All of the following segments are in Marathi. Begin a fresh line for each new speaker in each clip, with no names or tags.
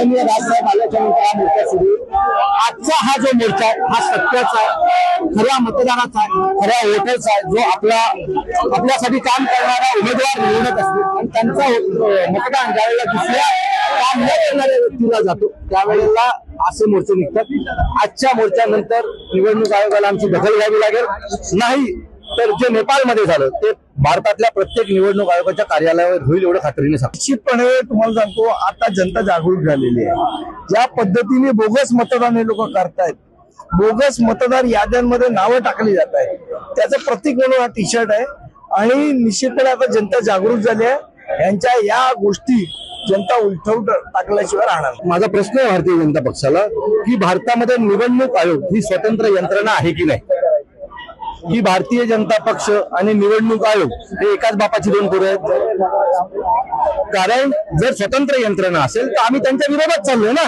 माननीय राजसाहेब आल्याच्या नंतर हा मोर्चा सुरू होईल. आजचा हा जो मोर्चा आहे हा सत्याचा आहे, खऱ्या मतदाराचा आहे, खऱ्या वोटरचा आहे, जो आपल्यासाठी काम करणारा उमेदवार निवडत असतो आणि त्यांचा मतदान ज्यावेळेला दुसऱ्या काम न करणाऱ्या व्यक्तीला जातो त्यावेळेला असे मोर्चे निघतात. आजच्या मोर्चानंतर निवडणूक आयोगाला आमची दखल घ्यावी लागेल, नाही तर जे नेपाळमध्ये झालं ते भारतातल्या प्रत्येक निवडणूक आयोगाच्या कार्यालयावर होईल एवढं खात्रीने सांगतो.
निश्चितपणे तुम्हाला सांगतो आता जनता जागरूक झालेली आहे. ज्या पद्धतीने बोगस मतदान हे लोक करतायत, बोगस मतदार याद्यांमध्ये नावं टाकली जात आहेत, त्याचं प्रतीक म्हणून हा टी शर्ट आहे. आणि निश्चितपणे आता जनता जागरूक झाली आहे. यांच्या या गोष्टी जनता उलथवून टाकल्याशिवाय राहणार.
माझा प्रश्न आहे भारतीय जनता पक्षाला की भारतामध्ये निवडणूक आयोग ही स्वतंत्र यंत्रणा आहे की नाही, की भारतीय जनता पक्ष आणि निवडणूक आयोग हे एकाच बापाची दोन पोरं आहेत. कारण जर स्वतंत्र यंत्रणा असेल तर आम्ही त्यांच्या विरोधात चाललोय ना.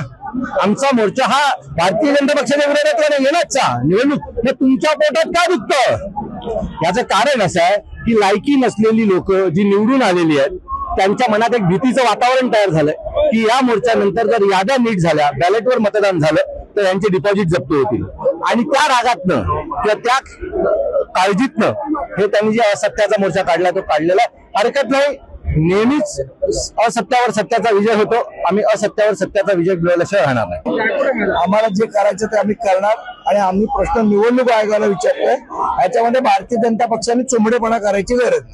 आमचा मोर्चा हा भारतीय जनता पक्षाच्या विरोधात नाही येणारचा. निवडणूक तुमच्या पोटात का दुखतं याचं कारण असं आहे की लायकी नसलेली लोक जी निवडून आलेली आहेत त्यांच्या मनात एक भीतीचं वातावरण तयार झालंय की या मोर्चानंतर जर याद्या नीट झाल्या, बॅलेटवर मतदान झालं तर यांचे डिपॉझिट जप्त होतील. आणि त्या रागातनं किंवा त्या काळजीतनं हे त्यांनी जे असत्याचा मोर्चा काढला तो काढलेला हरकत नाही. नेहमीच असत्यावर सत्याचा विजय होतो. आम्ही असत्यावर सत्याचा विजय मिळवल्याशिवाय राहणार नाही.
आम्हाला जे करायचं ते आम्ही करणार आणि आम्ही प्रश्न निवडणूक आयोगाला विचारतोय. याच्यामध्ये भारतीय जनता पक्षाने चोंबडेपणा करायची गरज नाही.